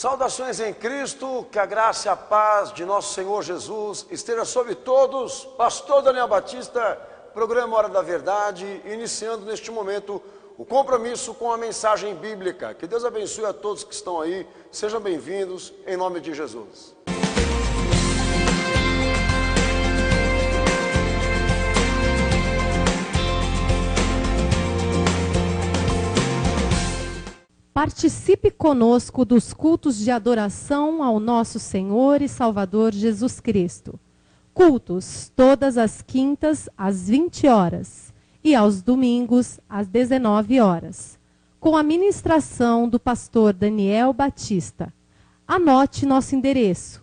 Saudações em Cristo, que a graça e a paz de nosso Senhor Jesus esteja sobre todos. Pastor Daniel Batista, programa Hora da Verdade, iniciando neste momento o compromisso com a mensagem bíblica. Que Deus abençoe a todos que estão aí, sejam bem-vindos, em nome de Jesus. Participe conosco dos cultos de adoração ao nosso Senhor e Salvador Jesus Cristo. Cultos todas as quintas às 20 horas e aos domingos às 19 horas, com a ministração do pastor Daniel Batista. Anote nosso endereço: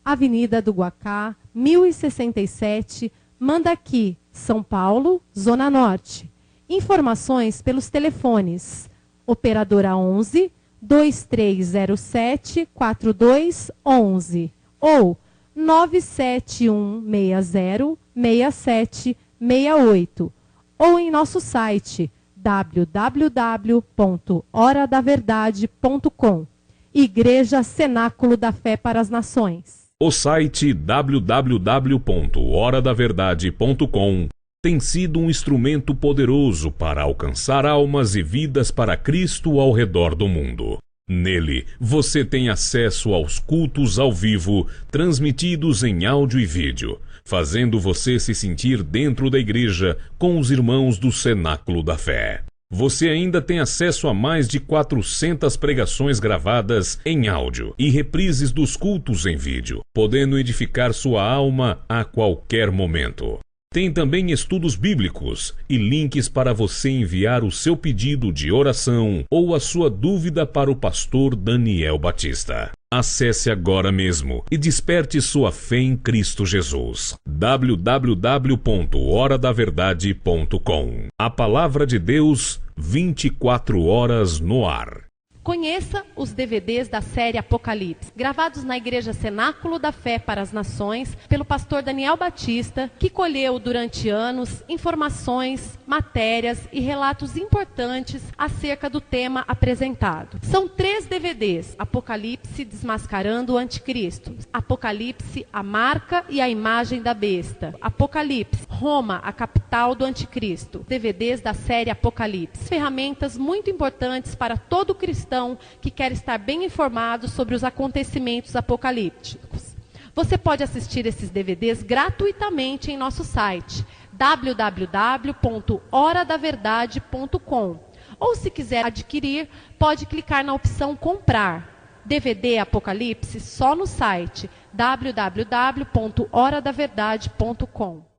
Avenida do Guacá, 1067, Mandaqui, São Paulo, Zona Norte. Informações pelos telefones Operadora 11 2307 4211 ou 97160 6768 ou em nosso site www.horadaverdade.com. Igreja Cenáculo da Fé para as Nações. O site www.horadaverdade.com tem sido um instrumento poderoso para alcançar almas e vidas para Cristo ao redor do mundo. Nele, você tem acesso aos cultos ao vivo, transmitidos em áudio e vídeo, fazendo você se sentir dentro da igreja com os irmãos do Cenáculo da Fé. Você ainda tem acesso a mais de 400 pregações gravadas em áudio e reprises dos cultos em vídeo, podendo edificar sua alma a qualquer momento. Tem também estudos bíblicos e links para você enviar o seu pedido de oração ou a sua dúvida para o pastor Daniel Batista. Acesse agora mesmo e desperte sua fé em Cristo Jesus. www.horadaverdade.com. A Palavra de Deus, 24 horas no ar. Conheça os DVDs da série Apocalipse, gravados na Igreja Cenáculo da Fé para as Nações, pelo pastor Daniel Batista, que colheu durante anos informações, matérias e relatos importantes acerca do tema apresentado. São 3 DVDs: Apocalipse desmascarando o Anticristo, Apocalipse, a marca e a imagem da besta, Apocalipse, Roma, a capital do Anticristo. DVDs da série Apocalipse, ferramentas muito importantes para todo cristão que quer estar bem informado sobre os acontecimentos apocalípticos. Você pode assistir esses DVDs gratuitamente em nosso site www.horadaverdade.com, ou se quiser adquirir, pode clicar na opção comprar. DVD Apocalipse só no site www.horadaverdade.com.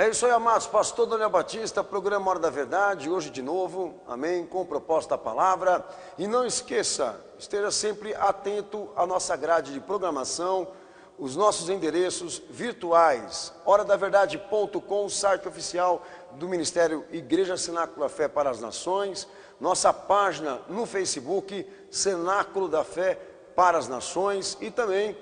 É isso aí, amados. Pastor Daniel Batista, programa Hora da Verdade, hoje de novo, amém, com proposta da palavra. E não esqueça, esteja sempre atento à nossa grade de programação, os nossos endereços virtuais, horadaverdade.com, site oficial do Ministério Igreja Cenáculo da Fé para as Nações, nossa página no Facebook, Cenáculo da Fé para as Nações, e também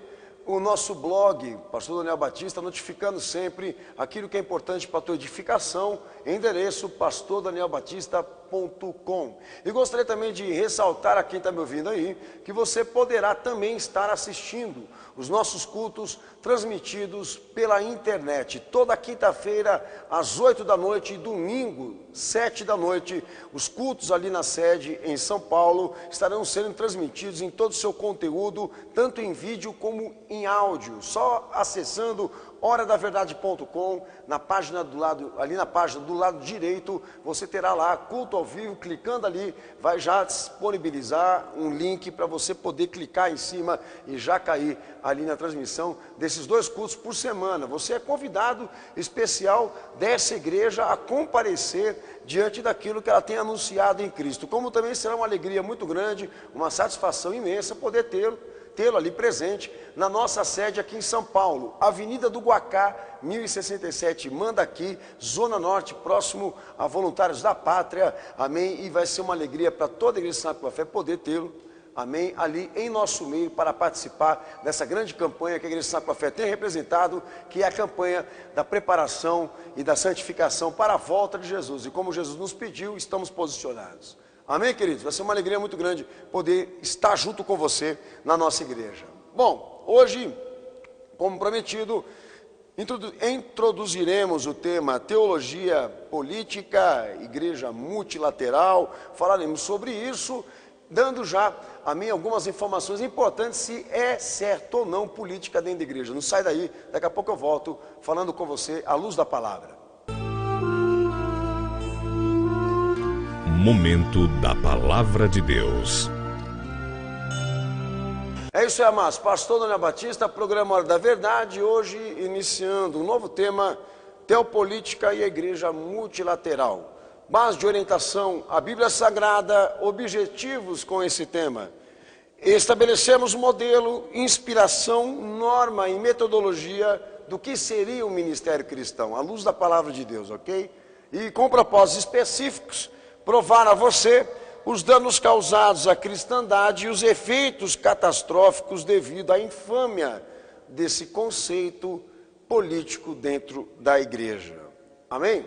o nosso blog, pastor Daniel Batista, notificando sempre aquilo que é importante para a tua edificação, endereço pastordanielbatista.com. E gostaria também de ressaltar a quem está me ouvindo aí, que você poderá também estar assistindo os nossos cultos transmitidos pela internet. Toda quinta-feira, às 8 da noite e domingo, 7 da noite, os cultos ali na sede em São Paulo estarão sendo transmitidos em todo o seu conteúdo, tanto em vídeo como em áudio. Só acessando horadaverdade.com, na página do lado, ali na página do lado direito, você terá lá culto ao vivo. Clicando ali, vai já disponibilizar um link para você poder clicar em cima e já cair ali na transmissão desses 2 cultos por semana. Você é convidado especial dessa igreja a comparecer diante daquilo que ela tem anunciado em Cristo. Como também será uma alegria muito grande, uma satisfação imensa poder tê-lo ali presente na nossa sede aqui em São Paulo, Avenida do Guacá, 1067, Mandaqui, Zona Norte, próximo a Voluntários da Pátria, amém? E vai ser uma alegria para toda a Igreja Cenáculo da Fé poder tê-lo amém, ali em nosso meio para participar dessa grande campanha que a Igreja Sacra Fé tem representado, que é a campanha da preparação e da santificação para a volta de Jesus. E como Jesus nos pediu, estamos posicionados. Amém, queridos? Vai ser uma alegria muito grande poder estar junto com você na nossa igreja. Bom, hoje, como prometido, introduziremos o tema Teologia Política, Igreja Multilateral. Falaremos sobre isso, dando já a mim algumas informações importantes se é certo ou não política dentro da igreja. Não sai daí, daqui a pouco eu volto falando com você à luz da palavra. Momento da Palavra de Deus. É isso aí, amados. Pastor Daniel Batista, programa Hora da Verdade, hoje iniciando um novo tema, Teopolítica e a Igreja Multilateral. Base de orientação, a Bíblia Sagrada, objetivos com esse tema. Estabelecemos modelo, inspiração, norma e metodologia do que seria o ministério cristão, à luz da palavra de Deus, ok? E com propósitos específicos, provar a você os danos causados à cristandade e os efeitos catastróficos devido à infâmia desse conceito político dentro da igreja. Amém?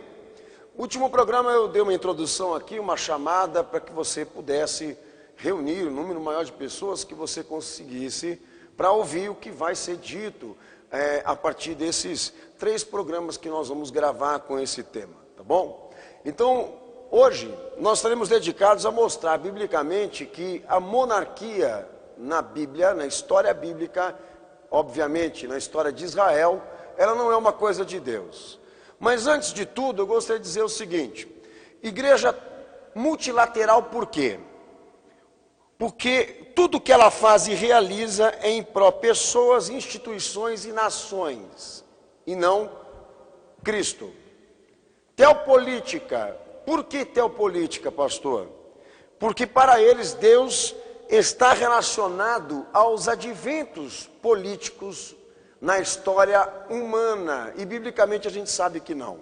Último programa eu dei uma introdução aqui, uma chamada para que você pudesse reunir um número maior de pessoas que você conseguisse para ouvir o que vai ser dito a partir desses 3 programas que nós vamos gravar com esse tema, tá bom? Então, hoje nós estaremos dedicados a mostrar biblicamente que a monarquia na Bíblia, na história bíblica, obviamente na história de Israel, ela não é uma coisa de Deus. Mas antes de tudo, eu gostaria de dizer o seguinte: igreja multilateral por quê? Porque tudo que ela faz e realiza é em pró pessoas, instituições e nações, e não Cristo. Teopolítica. Por que teopolítica, pastor? Porque para eles Deus está relacionado aos adventos políticos na história humana, e biblicamente a gente sabe que não.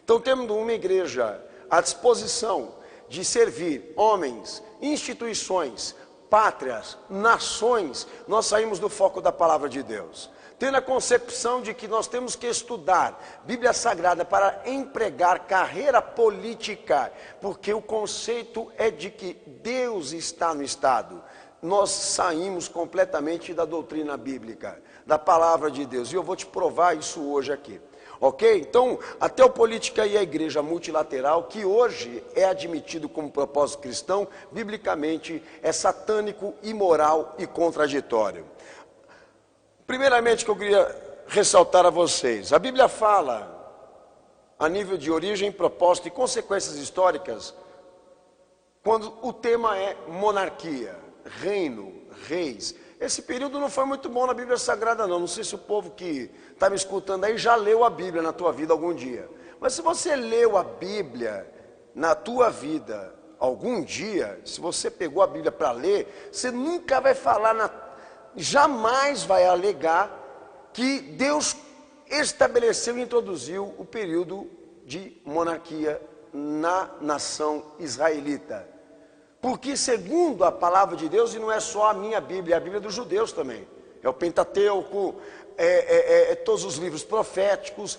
Então temos uma igreja à disposição de servir homens, instituições, pátrias, nações. Nós saímos do foco da palavra de Deus, tendo a concepção de que nós temos que estudar Bíblia Sagrada para empregar carreira política, porque o conceito é de que Deus está no Estado. Nós saímos completamente da doutrina bíblica, da palavra de Deus, e eu vou te provar isso hoje aqui, ok? Então, a teopolítica e a igreja multilateral, que hoje é admitido como propósito cristão, biblicamente é satânico, imoral e contraditório. Primeiramente, que eu queria ressaltar a vocês, a Bíblia fala a nível de origem, propósito e consequências históricas, quando o tema é monarquia, reino, reis. Esse período não foi muito bom na Bíblia Sagrada não sei se o povo que está me escutando aí já leu a Bíblia na tua vida algum dia. Mas se você leu a Bíblia na tua vida algum dia, se você pegou a Bíblia para ler, você nunca vai falar, jamais vai alegar que Deus estabeleceu e introduziu o período de monarquia na nação israelita. Porque segundo a palavra de Deus, e não é só a minha Bíblia, é a Bíblia dos judeus também, é o Pentateuco, todos os livros proféticos,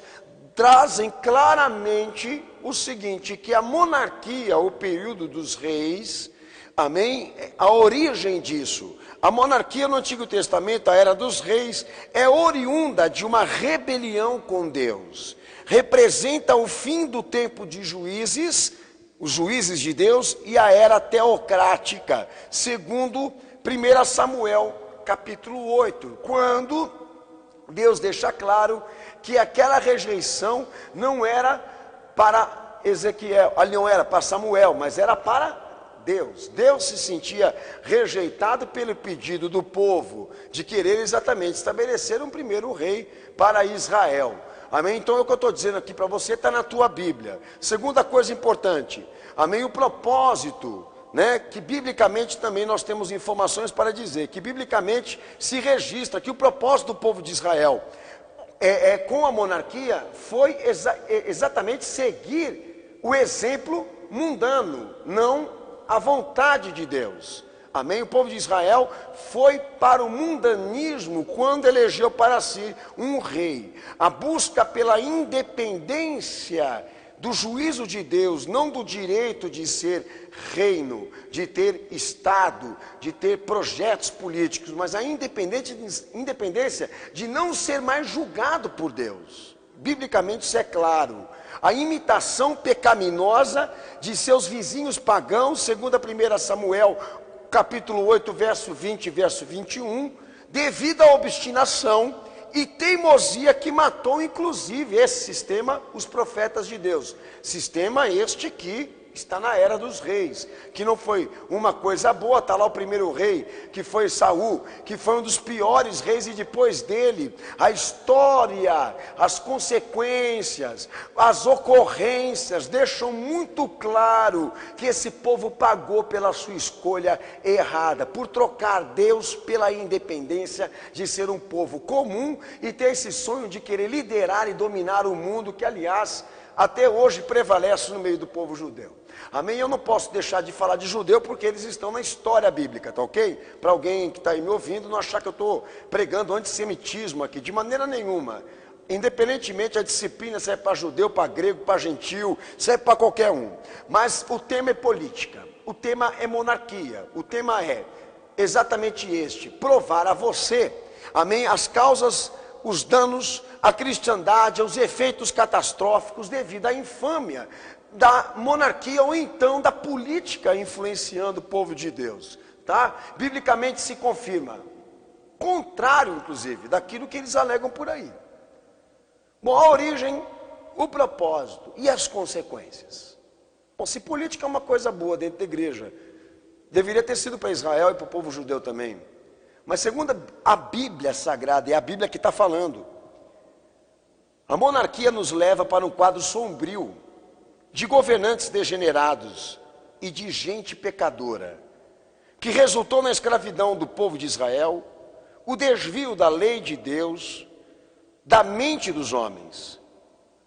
trazem claramente o seguinte, que a monarquia, o período dos reis, amém, a origem disso, a monarquia no Antigo Testamento, a era dos reis, é oriunda de uma rebelião com Deus, representa o fim do tempo de juízes, os juízes de Deus, e a era teocrática, segundo 1 Samuel capítulo 8, quando Deus deixa claro que aquela rejeição não era para Ezequiel, ali não era para Samuel, mas era para Deus. Deus se sentia rejeitado pelo pedido do povo, de querer exatamente estabelecer um primeiro rei para Israel. Amém? Então é o que eu estou dizendo aqui para você, está na tua Bíblia. Segunda coisa importante, amém? O propósito, né? Que biblicamente também nós temos informações para dizer, que biblicamente se registra que o propósito do povo de Israel com a monarquia foi exatamente seguir o exemplo mundano, não a vontade de Deus. Amém? O povo de Israel foi para o mundanismo quando elegeu para si um rei. A busca pela independência do juízo de Deus, não do direito de ser reino, de ter Estado, de ter projetos políticos, mas a independência de não ser mais julgado por Deus. Biblicamente isso é claro. A imitação pecaminosa de seus vizinhos pagãos, segundo a 1 Samuel, capítulo 8, verso 20 e verso 21, devido à obstinação e teimosia que matou, inclusive, esse sistema, os profetas de Deus. Sistema este que está na era dos reis, que não foi uma coisa boa. Está lá o primeiro rei, que foi Saul, que foi um dos piores reis, e depois dele, a história, as consequências, as ocorrências, deixam muito claro que esse povo pagou pela sua escolha errada, por trocar Deus pela independência de ser um povo comum, e ter esse sonho de querer liderar e dominar o mundo, que aliás, até hoje prevalece no meio do povo judeu. Amém? Eu não posso deixar de falar de judeu, porque eles estão na história bíblica, tá ok? Para alguém que está aí me ouvindo, não achar que eu estou pregando antissemitismo aqui, de maneira nenhuma. Independentemente, a disciplina serve para judeu, para grego, para gentil, serve para qualquer um. Mas o tema é política, o tema é monarquia, o tema é exatamente este: provar a você, amém, as causas, os danos à cristandade, aos efeitos catastróficos devido à infâmia da monarquia, ou então da política influenciando o povo de Deus, tá? Biblicamente se confirma, contrário inclusive daquilo que eles alegam por aí. Bom, a origem, o propósito e as consequências. Bom, se política é uma coisa boa dentro da igreja, deveria ter sido para Israel e para o povo judeu também. Mas segundo a Bíblia Sagrada, é a Bíblia que está falando, a monarquia nos leva para um quadro sombrio de governantes degenerados e de gente pecadora, que resultou na escravidão do povo de Israel, o desvio da lei de Deus, da mente dos homens,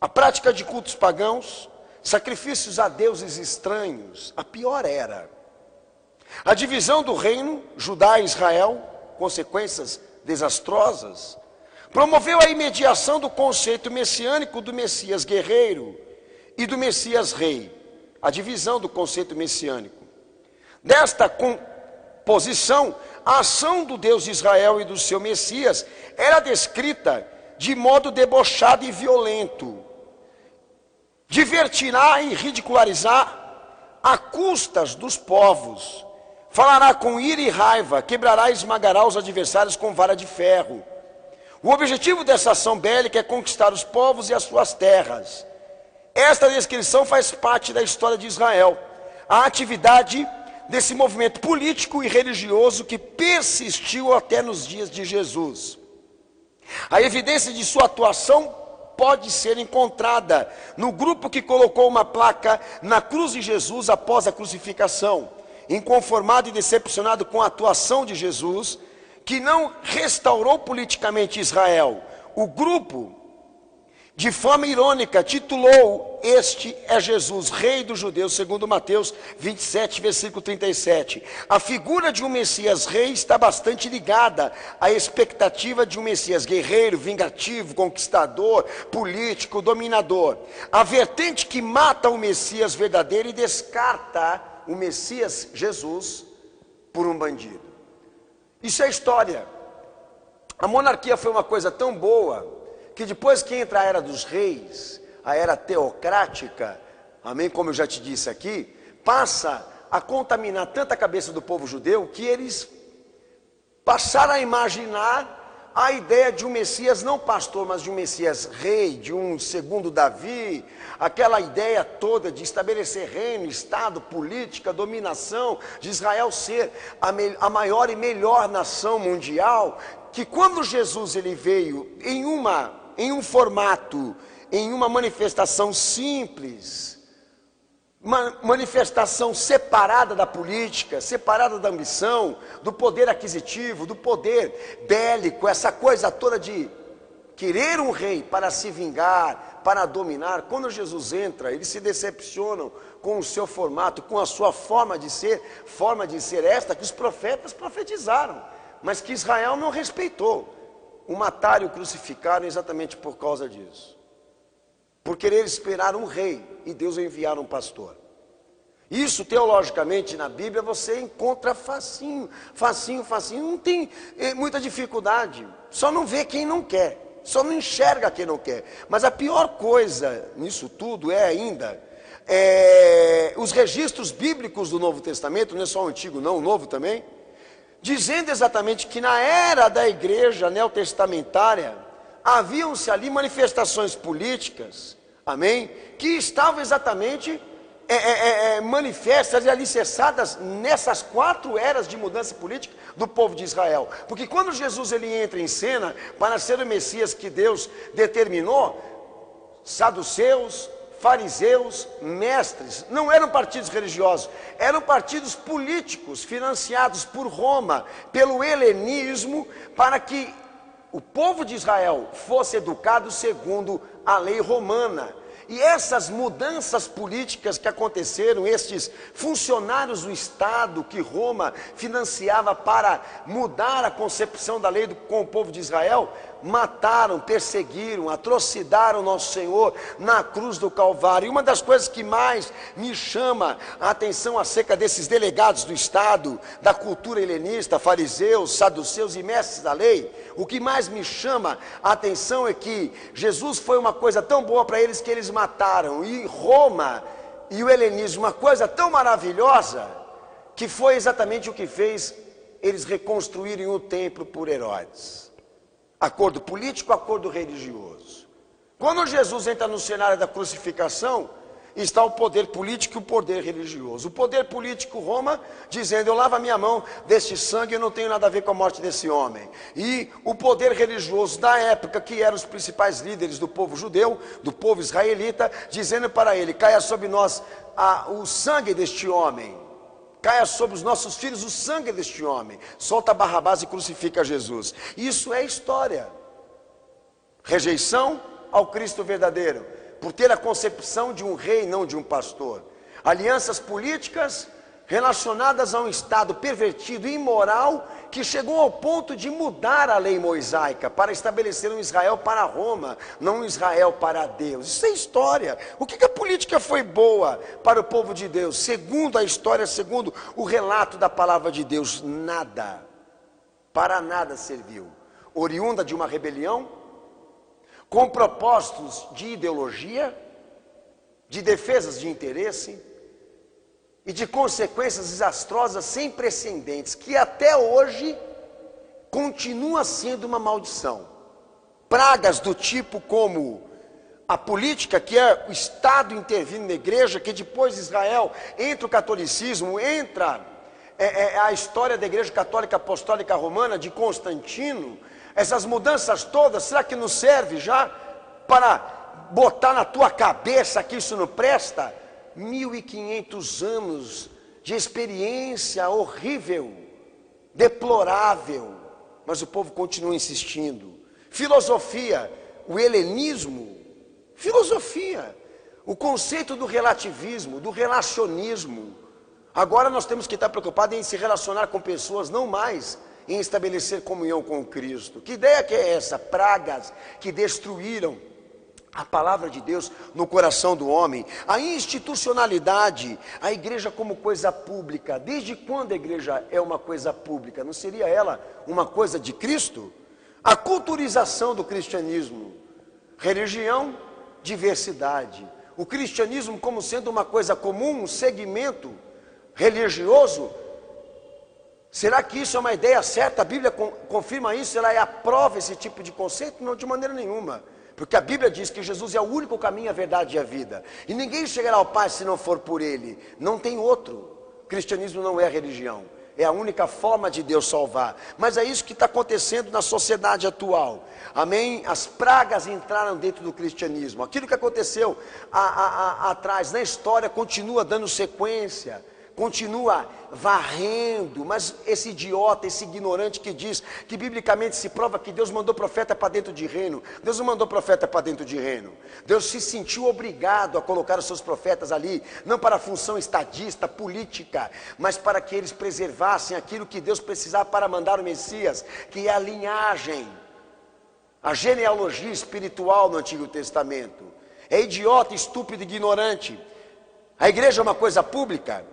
a prática de cultos pagãos, sacrifícios a deuses estranhos, a pior era, a divisão do reino, Judá e Israel, consequências desastrosas, promoveu a imediação do conceito messiânico do Messias guerreiro e do Messias rei, a divisão do conceito messiânico. Desta composição, a ação do Deus de Israel e do seu Messias era descrita de modo debochado e violento. Divertirá e ridicularizar a custas dos povos. Falará com ira e raiva, quebrará e esmagará os adversários com vara de ferro. O objetivo dessa ação bélica é conquistar os povos e as suas terras. Esta descrição faz parte da história de Israel. A atividade desse movimento político e religioso que persistiu até nos dias de Jesus. A evidência de sua atuação pode ser encontrada no grupo que colocou uma placa na cruz de Jesus após a crucificação, inconformado e decepcionado com a atuação de Jesus, que não restaurou politicamente Israel. O grupo, de forma irônica, titulou: "Este é Jesus, Rei dos Judeus", segundo Mateus 27, versículo 37. A figura de um Messias Rei está bastante ligada à expectativa de um Messias guerreiro, vingativo, conquistador, político, dominador. A vertente que mata o Messias verdadeiro e descarta o Messias Jesus por um bandido. Isso é história. A monarquia foi uma coisa tão boa que depois que entra a era dos reis, a era teocrática, amém, como eu já te disse aqui, passa a contaminar tanta cabeça do povo judeu que eles passaram a imaginar a ideia de um Messias, não pastor, mas de um Messias rei, de um segundo Davi, aquela ideia toda de estabelecer reino, estado, política, dominação, de Israel ser a maior e melhor nação mundial, que quando Jesus ele veio em um formato, em uma manifestação simples, uma manifestação separada da política, separada da ambição, do poder aquisitivo, do poder bélico, essa coisa toda de querer um rei para se vingar, para dominar. Quando Jesus entra, eles se decepcionam com o seu formato, com a sua forma de ser esta que os profetas profetizaram, mas que Israel não respeitou. O mataram e o crucificaram exatamente por causa disso. Por querer esperar um rei e Deus enviar um pastor. Isso teologicamente na Bíblia você encontra facinho, não tem muita dificuldade. Só não vê quem não quer, só não enxerga quem não quer. Mas a pior coisa nisso tudo é ainda os registros bíblicos do Novo Testamento, não é só o Antigo não, o Novo também, dizendo exatamente que na era da igreja neotestamentária, haviam-se ali manifestações políticas, amém, que estavam exatamente manifestas e alicerçadas nessas 4 eras de mudança política do povo de Israel. Porque quando Jesus ele entra em cena para ser o Messias que Deus determinou, saduceus, fariseus, mestres, não eram partidos religiosos, eram partidos políticos financiados por Roma, pelo helenismo, para que o povo de Israel fosse educado segundo a lei romana. E essas mudanças políticas que aconteceram, estes funcionários do Estado que Roma financiava para mudar a concepção da lei com o povo de Israel, mataram, perseguiram, atrocidaram nosso Senhor na cruz do Calvário. E uma das coisas que mais me chama a atenção acerca desses delegados do Estado, da cultura helenista, fariseus, saduceus e mestres da lei, o que mais me chama a atenção é que Jesus foi uma coisa tão boa para eles que eles mataram. E Roma e o helenismo, uma coisa tão maravilhosa, que foi exatamente o que fez eles reconstruírem o templo por Herodes. Acordo político, acordo religioso. Quando Jesus entra no cenário da crucificação, está o poder político e o poder religioso. O poder político, Roma, dizendo: eu lavo a minha mão deste sangue, eu não tenho nada a ver com a morte desse homem. E o poder religioso da época, que eram os principais líderes do povo judeu, do povo israelita, dizendo para ele: caia sobre nós o sangue deste homem, caia sobre os nossos filhos o sangue deste homem, solta Barrabás e crucifica Jesus. Isso é história. Rejeição ao Cristo verdadeiro, por ter a concepção de um rei, não de um pastor. Alianças políticas relacionadas a um Estado pervertido e imoral, que chegou ao ponto de mudar a lei mosaica para estabelecer um Israel para Roma, não um Israel para Deus. Isso é história. O que a política foi boa para o povo de Deus? Segundo a história, segundo o relato da palavra de Deus, nada. Para nada serviu. Oriunda de uma rebelião, com propósitos de ideologia, de defesas de interesse e de consequências desastrosas sem precedentes, que até hoje continua sendo uma maldição. Pragas do tipo como a política, que é o Estado intervindo na igreja, que depois de Israel entra o catolicismo, entra a história da igreja católica apostólica romana de Constantino. Essas mudanças todas, será que nos serve já para botar na tua cabeça que isso não presta? 1500 anos de experiência horrível, deplorável, mas o povo continua insistindo. Filosofia, o helenismo, filosofia, o conceito do relativismo, do relacionismo. Agora nós temos que estar preocupados em se relacionar com pessoas, não mais em estabelecer comunhão com Cristo. Que ideia que é essa? Pragas que destruíram a palavra de Deus no coração do homem. A institucionalidade, a igreja como coisa pública. Desde quando a igreja é uma coisa pública? Não seria ela uma coisa de Cristo? A culturização do cristianismo. Religião, diversidade. O cristianismo como sendo uma coisa comum, um segmento religioso. Será que isso é uma ideia certa? A Bíblia confirma isso? Ela aprova esse tipo de conceito? Não, de maneira nenhuma. Porque a Bíblia diz que Jesus é o único caminho, a verdade e a vida. E ninguém chegará ao Pai se não for por Ele. Não tem outro. O cristianismo não é religião. É a única forma de Deus salvar. Mas é isso que está acontecendo na sociedade atual. Amém? As pragas entraram dentro do cristianismo. Aquilo que aconteceu atrás na história continua dando sequência. continua varrendo, mas esse idiota, esse ignorante que diz que biblicamente se prova que Deus mandou profeta para dentro de reino. Deus não mandou profeta para dentro de reino. Deus se sentiu obrigado a colocar os seus profetas ali, não para a função estadista, política, mas para que eles preservassem aquilo que Deus precisava para mandar o Messias, que é a linhagem, a genealogia espiritual no Antigo Testamento. É idiota, estúpido, ignorante. A igreja é uma coisa pública.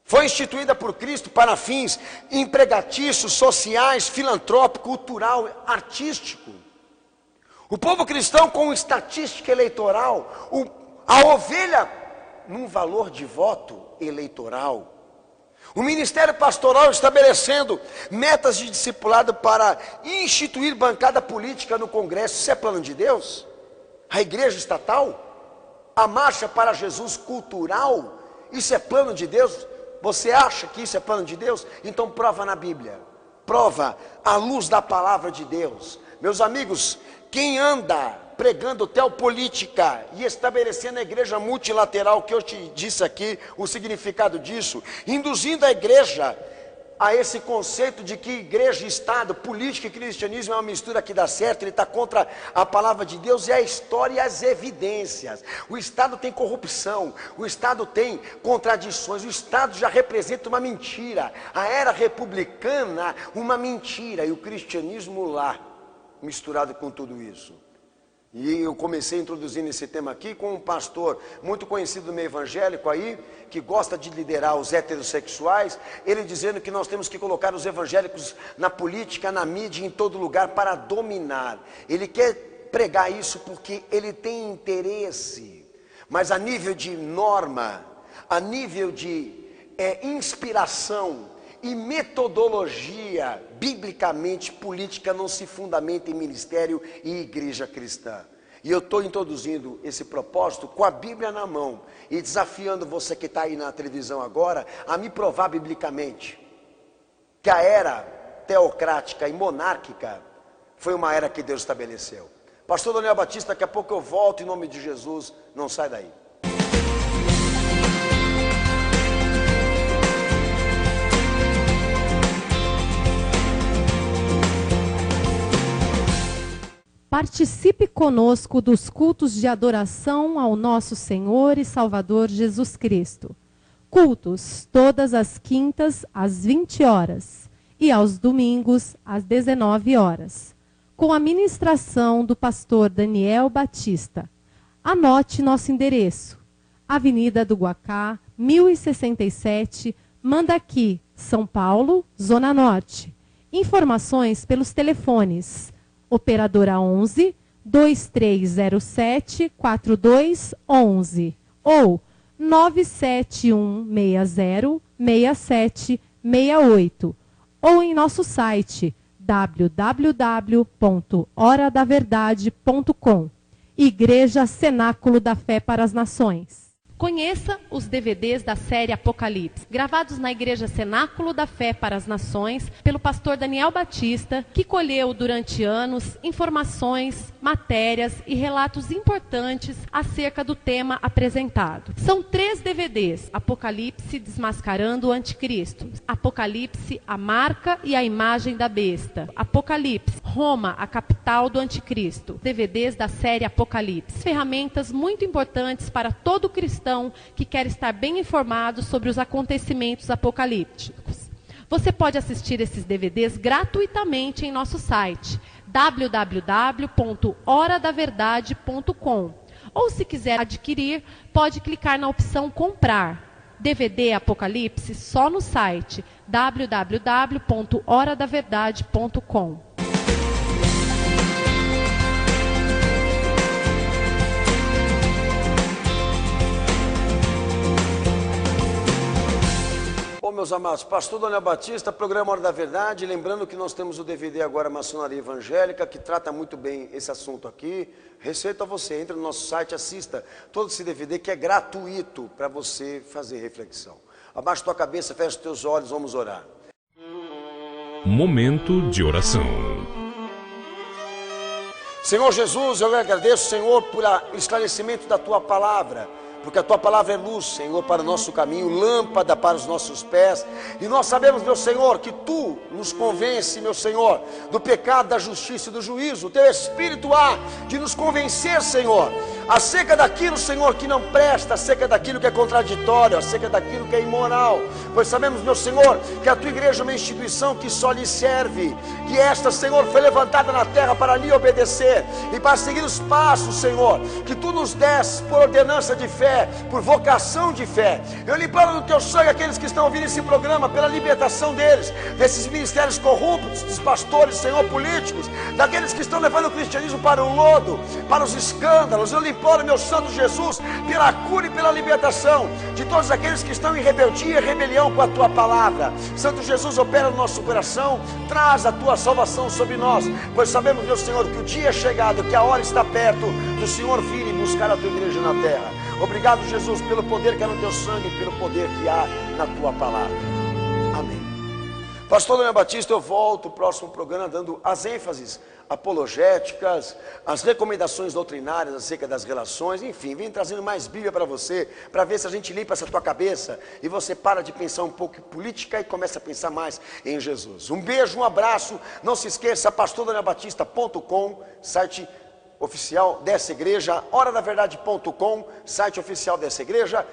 Foi instituída por Cristo para fins empregatícios, sociais, filantrópico, cultural, artístico. O povo cristão com estatística eleitoral, a ovelha num valor de voto eleitoral. O ministério pastoral estabelecendo metas de discipulado para instituir bancada política no Congresso. Isso é plano de Deus? A igreja estatal? A marcha para Jesus cultural? Isso é plano de Deus? Você acha que isso é plano de Deus? Então prova na Bíblia. Prova à luz da palavra de Deus. Meus amigos, quem anda pregando teopolítica e estabelecendo a igreja multilateral, que eu te disse aqui o significado disso, induzindo a igreja a esse conceito de que igreja, Estado, política e cristianismo é uma mistura que dá certo, ele está contra a palavra de Deus e a história e as evidências. O Estado tem corrupção, o Estado tem contradições, o Estado já representa uma mentira, a era republicana uma mentira, e o cristianismo lá, misturado com tudo isso. E eu comecei introduzindo esse tema aqui com um pastor muito conhecido no meio evangélico aí, que gosta de liderar os heterossexuais, ele dizendo que nós temos que colocar os evangélicos na política, na mídia, em todo lugar para dominar. Ele quer pregar isso porque ele tem interesse, mas a nível de norma, a nível de inspiração e metodologia, biblicamente, política não se fundamenta em ministério e igreja cristã. E eu estou introduzindo esse propósito com a Bíblia na mão e desafiando você que está aí na televisão agora a me provar biblicamente que a era teocrática e monárquica foi uma era que Deus estabeleceu. Pastor Daniel Batista, daqui a pouco eu volto em nome de Jesus, não sai daí. Participe conosco dos cultos de adoração ao nosso Senhor e Salvador Jesus Cristo. Cultos todas as quintas às 20 horas e aos domingos às 19 horas. Com a ministração do pastor Daniel Batista. Anote nosso endereço. Avenida do Guacá, 1067, Mandaqui, São Paulo, Zona Norte. Informações pelos telefones Operadora 11 2307 4211 ou 97160 6768 ou em nosso site www.horadaverdade.com. Igreja Cenáculo da Fé para as Nações. Conheça os DVDs da série Apocalipse, gravados na Igreja Cenáculo da Fé para as Nações, pelo pastor Daniel Batista, que colheu durante anos informações, matérias e relatos importantes acerca do tema apresentado. São 3 DVDs: Apocalipse desmascarando o Anticristo, Apocalipse, a marca e a imagem da besta, Apocalipse, Roma, a capital do Anticristo, DVDs da série Apocalipse. Ferramentas muito importantes para todo cristão que quer estar bem informado sobre os acontecimentos apocalípticos. Você pode assistir esses DVDs gratuitamente em nosso site www.horadaverdade.com, ou se quiser adquirir, pode clicar na opção comprar. DVD Apocalipse só no site www.horadaverdade.com. Bom, meus amados, pastor Daniel Batista, programa Hora da Verdade, lembrando que nós temos o DVD agora Maçonaria Evangélica, que trata muito bem esse assunto aqui. Receito a você, entre no nosso site, assista todo esse DVD que é gratuito para você fazer reflexão. Abaixa tua cabeça, fecha os teus olhos, vamos orar. Momento de oração. Senhor Jesus, eu agradeço, Senhor, por o esclarecimento da tua palavra. porque a tua palavra é luz, Senhor, para o nosso caminho, lâmpada para os nossos pés. E nós sabemos, meu Senhor, que tu nos convence, meu Senhor, do pecado, da justiça e do juízo. O teu Espírito há de nos convencer, Senhor, acerca daquilo, Senhor, que não presta, acerca daquilo que é contraditório, acerca daquilo que é imoral. Pois sabemos, meu Senhor, que a tua igreja é uma instituição que só lhe serve, que esta, Senhor, foi levantada na terra para lhe obedecer e para seguir os passos, Senhor, que tu nos des por ordenança de fé, por vocação de fé. Eu imploro no teu sangue aqueles que estão ouvindo esse programa, pela libertação deles, desses ministérios corruptos, dos pastores, Senhor, políticos, daqueles que estão levando o cristianismo para o lodo, para os escândalos. Eu imploro, meu Santo Jesus, pela cura e pela libertação de todos aqueles que estão em rebeldia e rebelião com a tua palavra. Santo Jesus, opera no nosso coração, traz a tua salvação sobre nós, pois sabemos, meu Senhor, que o dia é chegado, que a hora está perto do Senhor vir e buscar a tua igreja na terra. Obrigado, Jesus, pelo poder que há no teu sangue e pelo poder que há na tua palavra. Amém. Pastor Daniel Batista, eu volto no próximo programa dando as ênfases apologéticas, as recomendações doutrinárias acerca das relações, enfim, vem trazendo mais Bíblia para você, para ver se a gente limpa essa tua cabeça e você para de pensar um pouco em política e começa a pensar mais em Jesus. Um beijo, um abraço, não se esqueça, pastordanielbatista.com, site oficial dessa igreja, horadaverdade.com, site oficial dessa igreja,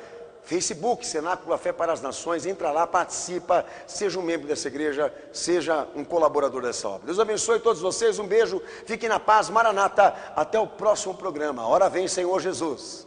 Facebook, Cenáculo da Fé para as Nações, entra lá, participa, seja um membro dessa igreja, seja um colaborador dessa obra. Deus abençoe todos vocês, um beijo, fiquem na paz, Maranata, até o próximo programa. Ora vem, Senhor Jesus.